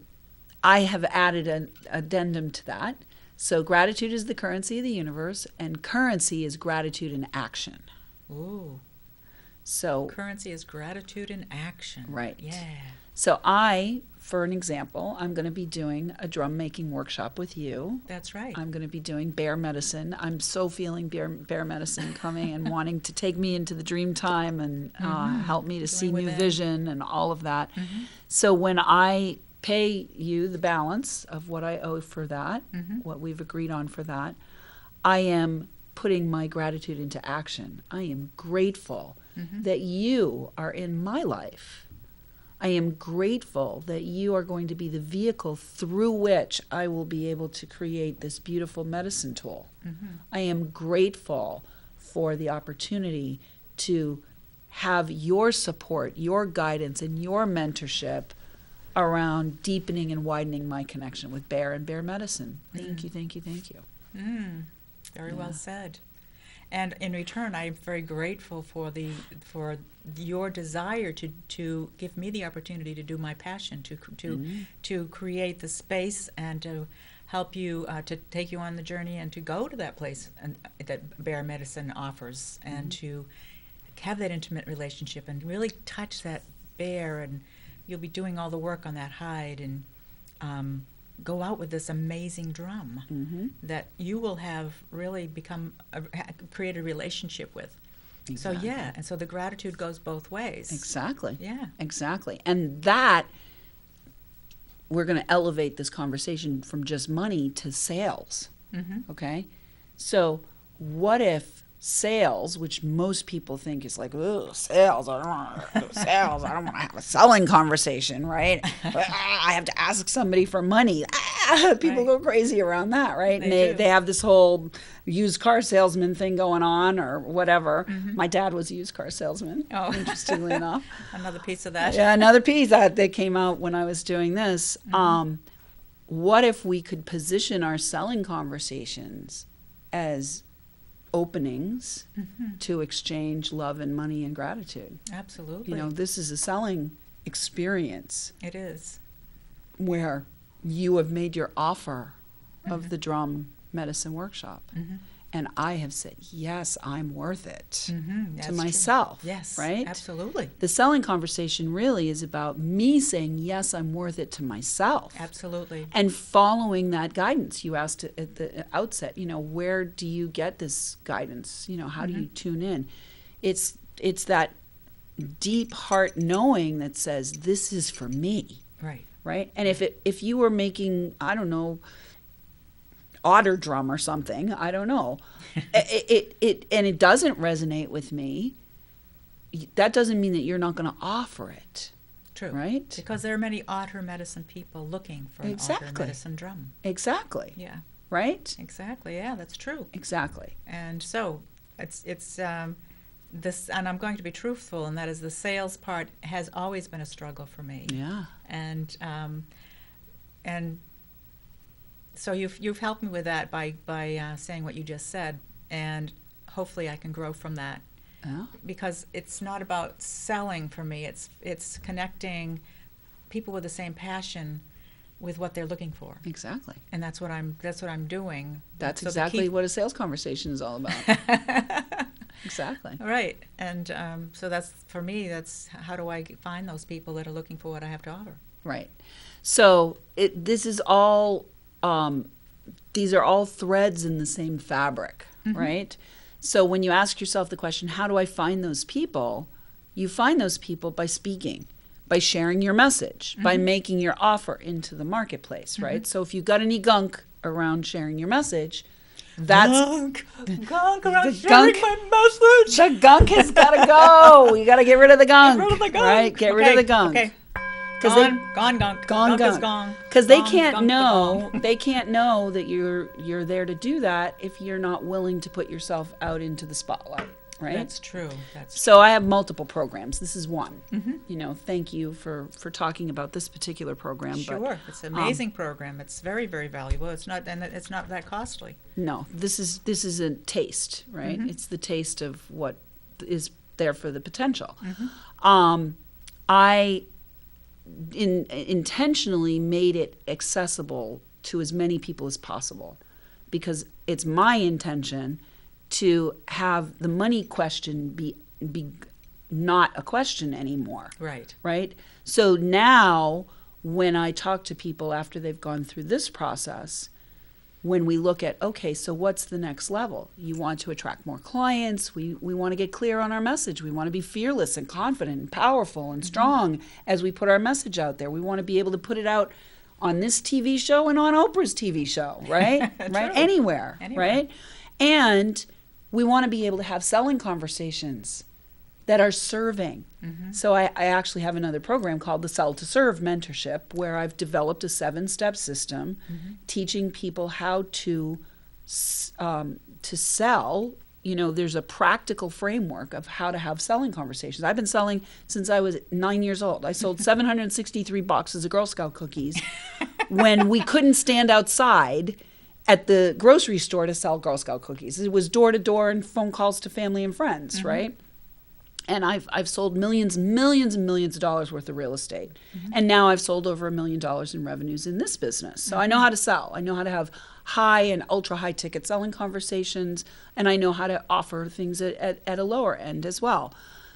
have added an addendum to that. So gratitude is the currency of the universe, and currency is gratitude in action. Ooh. So Currency is gratitude in action. Right. Yeah. So for an example, I'm going to be doing a drum making workshop with you. That's right. I'm going to be doing bear medicine. I'm so feeling bear medicine coming and wanting to take me into the dream time and help me to see new vision and all of that. So when I pay you the balance of what I owe for that, what we've agreed on for that, I am putting my gratitude into action. I am grateful that you are in my life. I am grateful that you are going to be the vehicle through which I will be able to create this beautiful medicine tool. I am grateful for the opportunity to have your support, your guidance, and your mentorship around deepening and widening my connection with Bear and Bear Medicine. Thank you, thank you, thank you. Very well said. And in return, I'm very grateful for your desire to give me the opportunity to do my passion, to create the space and to help you, to take you on the journey and to go to that place that Bear Medicine offers, and to have that intimate relationship and really touch that bear, and you'll be doing all the work on that hide, and go out with this amazing drum that you will have really create a relationship with. Exactly. So yeah, and so the gratitude goes both ways. Exactly. Yeah. Exactly. And that, we're going to elevate this conversation from just money to sales. Okay? So what if sales, which most people think is like, ugh, sales, I don't want to do sales, I don't want to have a selling conversation, right? I have to ask somebody for money. People go crazy around that, right? And they have this whole used car salesman thing going on or whatever. My dad was a used car salesman, interestingly enough. Another piece of that. Yeah, another piece that came out when I was doing this. What if we could position our selling conversations as openings to exchange love and money and gratitude? Absolutely. This is a selling experience. It is. Where you have made your offer of the drum medicine workshop. And I have said, yes, I'm worth it to myself. True. Yes, right? Absolutely. The selling conversation really is about me saying, yes, I'm worth it to myself. Absolutely. And following that guidance. You asked at the outset, where do you get this guidance? How do you tune in? It's that deep heart knowing that says, this is for me. Right. Right? And if you were making, I don't know, otter drum or something, I don't know, it doesn't resonate with me, that doesn't mean that you're not going to offer it. True. Right? Because there are many otter medicine people looking for an otter medicine drum. Exactly. Yeah. Right? Exactly. Yeah, that's true. Exactly. And so it's this, and I'm going to be truthful, and that is the sales part has always been a struggle for me. Yeah. And so you've helped me with that by saying what you just said, and hopefully I can grow from that. Yeah. Because it's not about selling for me. It's connecting people with the same passion with what they're looking for. Exactly. And that's what I'm doing. That's exactly what a sales conversation is all about. Exactly. Right. And so that's, for me, that's how do I find those people that are looking for what I have to offer? Right. So these are all threads in the same fabric, right? So when you ask yourself the question, how do I find those people? You find those people by speaking, by sharing your message, by making your offer into the marketplace, right? So if you've got any gunk around sharing your message, that's gunk around sharing my message. The gunk has got to go. You got to get rid of the gunk. Get rid of the gunk. Right? Get rid of the gunk. Okay. Gone gunk. Gone Gunk is gone. Because they Gone, can't gunk, know. gone. They can't know that you're there to do that if you're not willing to put yourself out into the spotlight. Right. That's true. So I have multiple programs. This is one. Thank you for talking about this particular program. Sure. But, it's an amazing program. It's very, very valuable. It's not that costly. No, this is a taste, right? It's the taste of what is there for the potential. I intentionally made it accessible to as many people as possible because it's my intention to have the money question be not a question anymore. Right. Right? So now when I talk to people after they've gone through this process, when we look at, okay, so what's the next level? You want to attract more clients. We want to get clear on our message. We want to be fearless and confident and powerful and strong as we put our message out there. We want to be able to put it out on this TV show and on Oprah's TV show, right? Right? Anywhere, right? And we want to be able to have selling conversations that are serving. So I actually have another program called the Sell to Serve Mentorship, where I've developed a 7-step system teaching people how to sell. There's a practical framework of how to have selling conversations. I've been selling since I was 9 years old. I sold 763 boxes of Girl Scout cookies when we couldn't stand outside at the grocery store to sell Girl Scout cookies. It was door to door and phone calls to family and friends, right? And I've sold millions and millions of dollars worth of real estate. And now I've sold over $1 million in revenues in this business. So I know how to sell. I know how to have high and ultra high ticket selling conversations. And I know how to offer things at a lower end as well.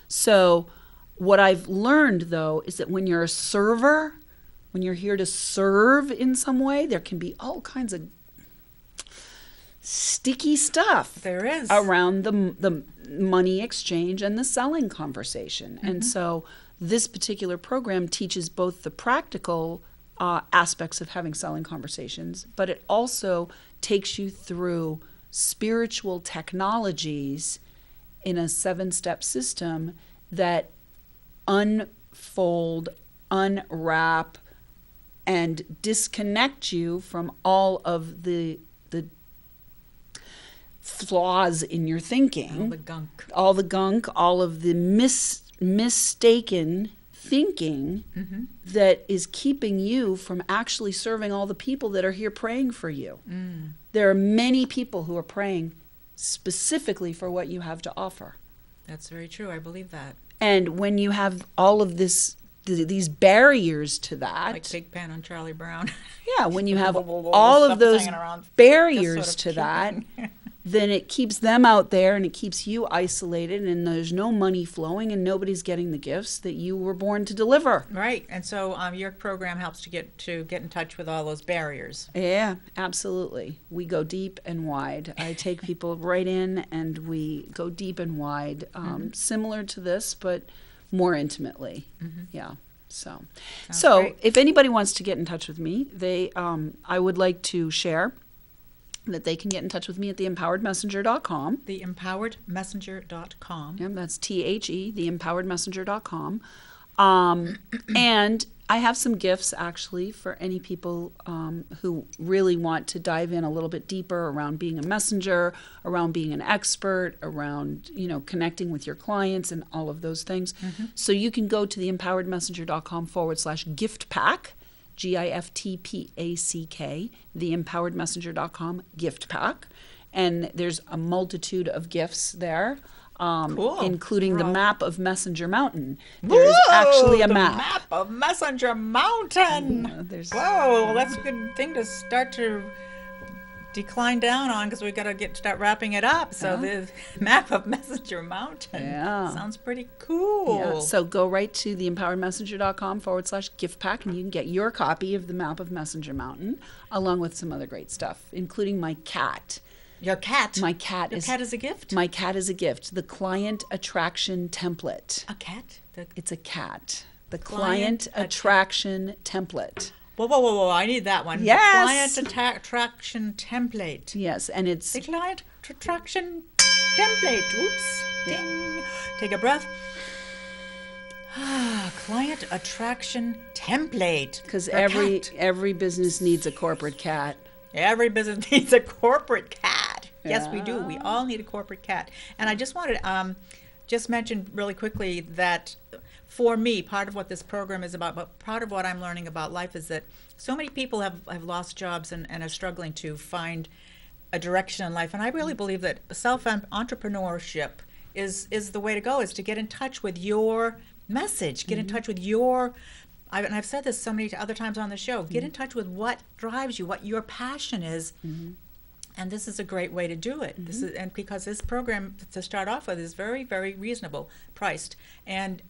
So what I've learned, though, is that when you're a server, when you're here to serve in some way, there can be all kinds of sticky stuff There is. around the money exchange and the selling conversation. And so this particular program teaches both the practical aspects of having selling conversations, but it also takes you through spiritual technologies in a 7-step system that unfold, unwrap, and disconnect you from all of the flaws in your thinking. All the gunk, all of the mistaken thinking that is keeping you from actually serving all the people that are here praying for you. There are many people who are praying specifically for what you have to offer. That's very true. I believe that. And when you have all of these barriers to that, like Pigpen on Charlie Brown. Yeah, when you have all of those barriers to that, then it keeps them out there and it keeps you isolated, and there's no money flowing and nobody's getting the gifts that you were born to deliver. Right. And so your program helps to get in touch with all those barriers. Yeah, absolutely. We go deep and wide. I take people right in and we go deep and wide, similar to this, but more intimately. Yeah. So great. If anybody wants to get in touch with me, I would like to share that they can get in touch with me at theempoweredmessenger.com. Theempoweredmessenger.com. Yeah, that's THE, theempoweredmessenger.com. And I have some gifts, actually, for any people who really want to dive in a little bit deeper around being a messenger, around being an expert, around, connecting with your clients and all of those things. So you can go to theempoweredmessenger.com/gift pack. GIFTPACK, theempoweredmessenger.com gift pack. And there's a multitude of gifts there, cool. including the map of Messenger Mountain. There's actually a map. The map of Messenger Mountain. Whoa, that's a good thing to start to decline down on, because we got to start wrapping it up. So the map of Messenger Mountain sounds pretty cool. Yeah. So go right to theempoweredmessenger.com/gift pack, and you can get your copy of the map of Messenger Mountain, along with some other great stuff, including my cat. Your cat? My cat Your cat is a gift? My cat is a gift. The client attraction template. A cat? It's a cat. The client attraction template. Whoa, I need that one. Yes. The client attraction template. Yes, and it's... The client attraction template. Oops. Ding. Take a breath. Client attraction template. Because every business needs a corporate cat. Every business needs a corporate cat. Yes, we do. We all need a corporate cat. And I just wanted to just mention really quickly that for me, part of what this program is about, but part of what I'm learning about life, is that so many people have lost jobs and are struggling to find a direction in life. And I really believe that self-entrepreneurship is the way to go, is to get in touch with your message, get in touch with your... and I've said this so many other times on the show, get in touch with what drives you, what your passion is. And this is a great way to do it. This is, and because this program, to start off with, is very, very reasonable priced. And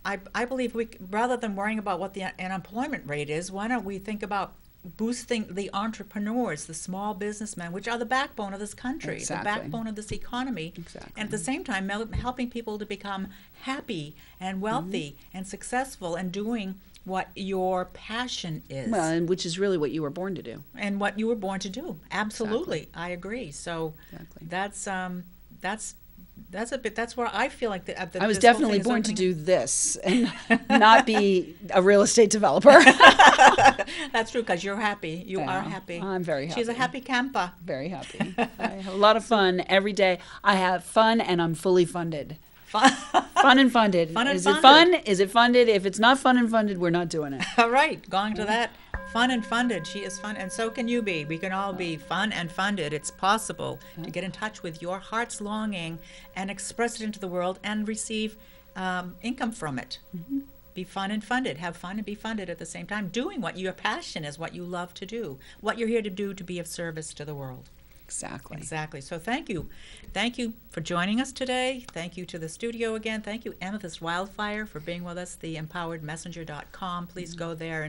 I believe rather than worrying about what the unemployment rate is, why don't we think about boosting the entrepreneurs, the small businessmen, which are the backbone of this country, the backbone of this economy, and at the same time helping people to become happy and wealthy and successful and doing what your passion is. Well, and which is really what you were born to do. And what you were born to do. Absolutely. I agree. So that's where I feel like I was definitely born to do this and not be a real estate developer. That's true, because you're happy. You are happy. I'm very happy. She's a happy camper. Very happy. I have a lot of fun every day. I have fun and I'm fully funded. Fun and funded. Is it fun? Is it funded? If it's not fun and funded, we're not doing it. All right. Going to that. Fun and funded. She is fun, and so can you be. We can all be fun and funded. It's possible to get in touch with your heart's longing and express it into the world and receive income from it. Be fun and funded. Have fun and be funded at the same time, doing what your passion is, what you love to do, what you're here to do to be of service to the world. Exactly. So thank you. Thank you for joining us today. Thank you to the studio again. Thank you, Amethyst Wyldfyre, for being with us, theempoweredmessenger.com. Please go there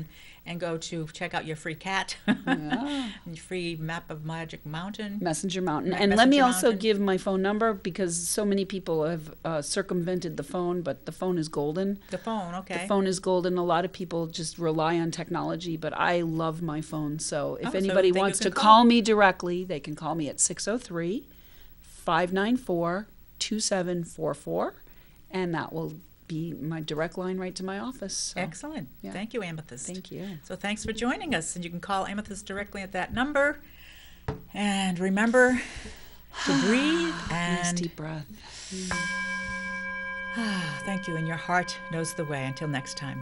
and go to check out your free cat, Yeah. your free map of Magic Mountain. Messenger Mountain. Right, And let me Messenger also Mountain. give my phone number, because so many people have circumvented the phone, but the phone is golden. The phone, okay. The phone is golden. A lot of people just rely on technology, but I love my phone. So if Oh, so anybody then you wants can to call. call me directly, they can call me at 603-594-2744, and that will be my direct line right to my office. So, Excellent. yeah. Thank you, Amethyst. Thank you. So thanks for joining us. And you can call Amethyst directly at that number. And remember to breathe Nice and deep breath. thank you. And your heart knows the way. Until next time.